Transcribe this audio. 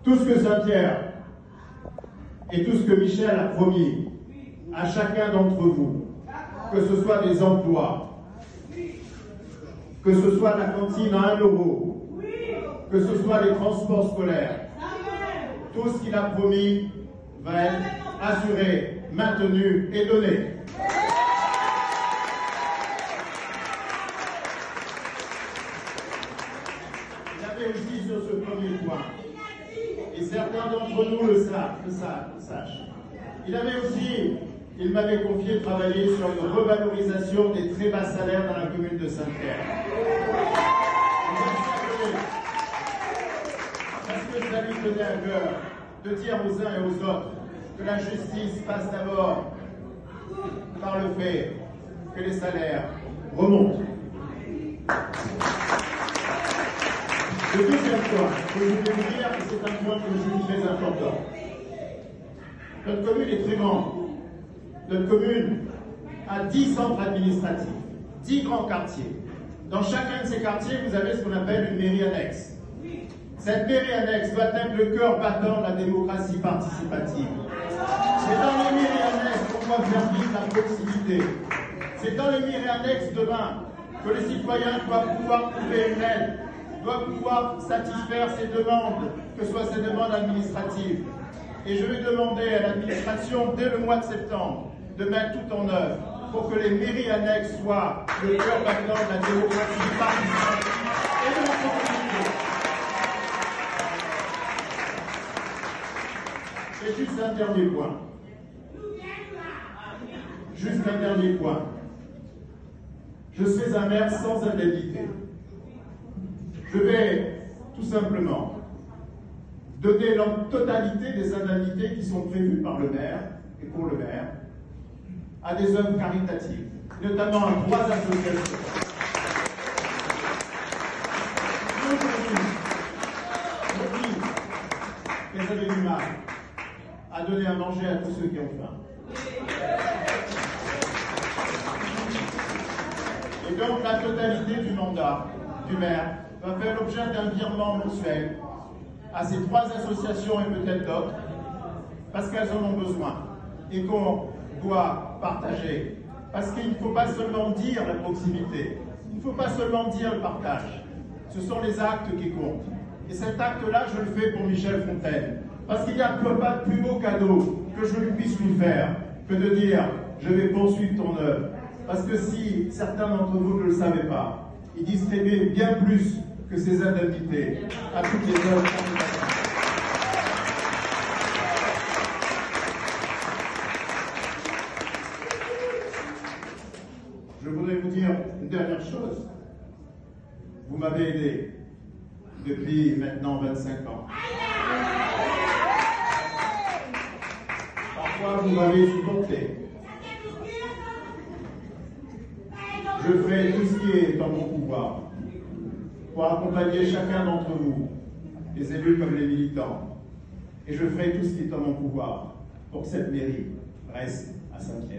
Tout ce que Saint-Pierre et tout ce que Michel a promis à chacun d'entre vous, que ce soit des emplois, que ce soit la cantine à 1 €, que ce soit les transports scolaires, tout ce qu'il a promis va être assuré, maintenu et donné. Il avait aussi sur ce premier point, et certains d'entre nous le sachent, il m'avait confié travailler sur une revalorisation des très bas salaires dans la commune de Saint-Pierre. Parce que ça lui tenait à cœur de dire aux uns et aux autres que la justice passe d'abord par le fait que les salaires remontent. Le deuxième point que je voulais vous dire, c'est un point que je juge très important. Notre commune est très grande. Notre commune a 10 centres administratifs, 10 grands quartiers. Dans chacun de ces quartiers, vous avez ce qu'on appelle une mairie annexe. Cette mairie annexe doit être le cœur battant de la démocratie participative. C'est dans les mairies annexes qu'on doit faire vivre la proximité. C'est dans les mairies annexes demain que les citoyens doivent pouvoir trouver une aide, doivent pouvoir satisfaire ses demandes, que ce soit ses demandes administratives. Et je vais demander à l'administration, dès le mois de septembre, de mettre tout en œuvre pour que les mairies annexes soient le cœur battant de la démocratie participative et de la proximité. Et juste un dernier point. Juste un dernier point. Je suis un maire sans indemnité. Je vais tout simplement donner la totalité des indemnités qui sont prévues par le maire et pour le maire à des œuvres caritatives, notamment à 3 associations. Aujourd'hui, qu'elles avaient du mal à donner à manger à tous ceux qui ont faim. Et donc la totalité du mandat du maire va faire l'objet d'un virement mensuel à ces 3 associations et peut-être d'autres, parce qu'elles en ont besoin et qu'on doit partager. Parce qu'il ne faut pas seulement dire la proximité, il ne faut pas seulement dire le partage. Ce sont les actes qui comptent. Et cet acte-là, je le fais pour Michel Fontaine. Parce qu'il n'y a pas de plus beau cadeau que je puisse lui faire que de dire « je vais poursuivre ton œuvre ». Parce que si certains d'entre vous ne le savaient pas, il distribuait bien plus que ces indemnités à toutes les œuvres. Je voudrais vous dire une dernière chose. Vous m'avez aidé depuis maintenant 25 ans. Parfois, vous m'avez supporté. Je ferai tout ce qui est en mon pouvoir pour accompagner chacun d'entre vous, les élus comme les militants. Et je ferai tout ce qui est en mon pouvoir pour que cette mairie reste à Saint-Pierre.